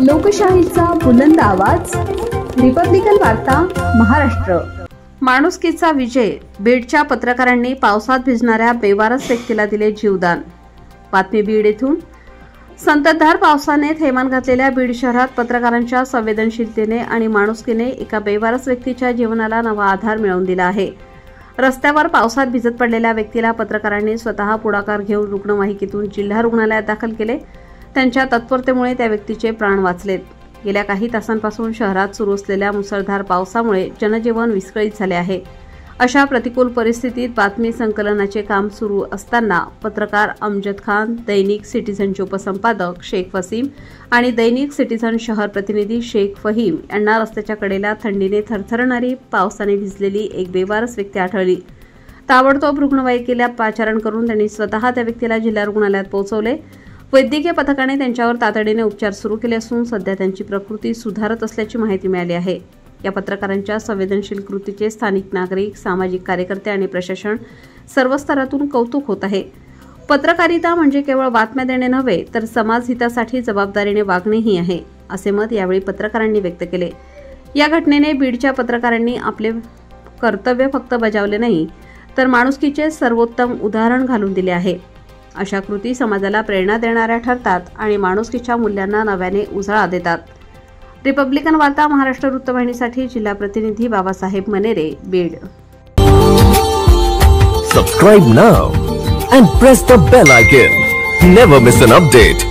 लोकशाहीचा बुलंद आवाज, रिपब्लिकन वार्ता महाराष्ट्र। माणुसकीचा विजय, बीडच्या पत्रकारांनी पावसात भिजणाऱ्या बेवारस व्यक्तीला दिले जीवदान। बातमी बीड येथून। संततधार पावसाने थैमान घातलेल्या बीड शहरात पत्रकारांच्या संवेदनशीलतेने आणि माणुसकीने एका बेवारस व्यक्तीच्या जीवनाला नवा आधार मिळवून दिला आहे। रस्त्यावर पावसात भिजत पडलेल्या व्यक्तीला पत्रकारांनी स्वतः पुढाकार घेऊन रुग्णवाहिकेतून जिल्हा रुग्णालयात दाखल केले। त्यांच्या तत्परतेमुळे त्या व्यक्तीचे प्राण वाचलेत। गेल्या काही तासांपासून शहरात सुरू असलेल्या मुसळधार पावसामुळे जनजीवन विस्कळीत झाले आहे। अशा प्रतिकूल परिस्थितीत बातमी संकलनाचे काम सुरू असताना पत्रकार अमजद खान, दैनिक सिटीझनचे उपसंपादक शेख वसीम आणि दैनिक सिटीझन शहर प्रतिनिधी शेख फहीम यांना रस्त्याच्या कडेला थंडीने थरथरणारी पावसाने भिजलेली एक बेवारस व्यक्ती आढळली। ताबडतोब रुग्णवाहिकेला पाचारण करून त्यांनी स्वतः त्या व्यक्तीला जिल्हा रुग्णालयात पोहोचवले। वैद्यकीय पथकाने त्यांच्यावर तातडीने उपचार सुरू केले असून सध्या त्यांची प्रकृती सुधारत असल्याची माहिती मिळाली आहे। या पत्रकारांच्या संवेदनशील कृतीचे स्थानिक नागरिक, सामाजिक कार्यकर्ते आणि प्रशासन सर्व स्तरातून कौतुक होत आहे। पत्रकारिता म्हणजे केवळ बातम्या देणे नव्हे, तर समाज हितासाठी जबाबदारीने वागणेही आहे, असे मत यावेळी पत्रकारांनी व्यक्त केले। या घटनेने बीडच्या पत्रकारांनी आपले कर्तव्य फक्त बजावले नाही, तर माणुसकीचे सर्वोत्तम उदाहरण घालून दिले आहे। अशा कृती समाजाला प्रेरणा देणाऱ्या ठरतात आणि माणुसकीच्या मूल्यांना नव्याने उजाळा देतात। रिपब्लिकन वार्ता महाराष्ट्र वृत्तवाहिनीसाठी जिल्हा प्रतिनिधी Babasaheb Manere, Beed. Subscribe now and press the bell icon. Never miss an update.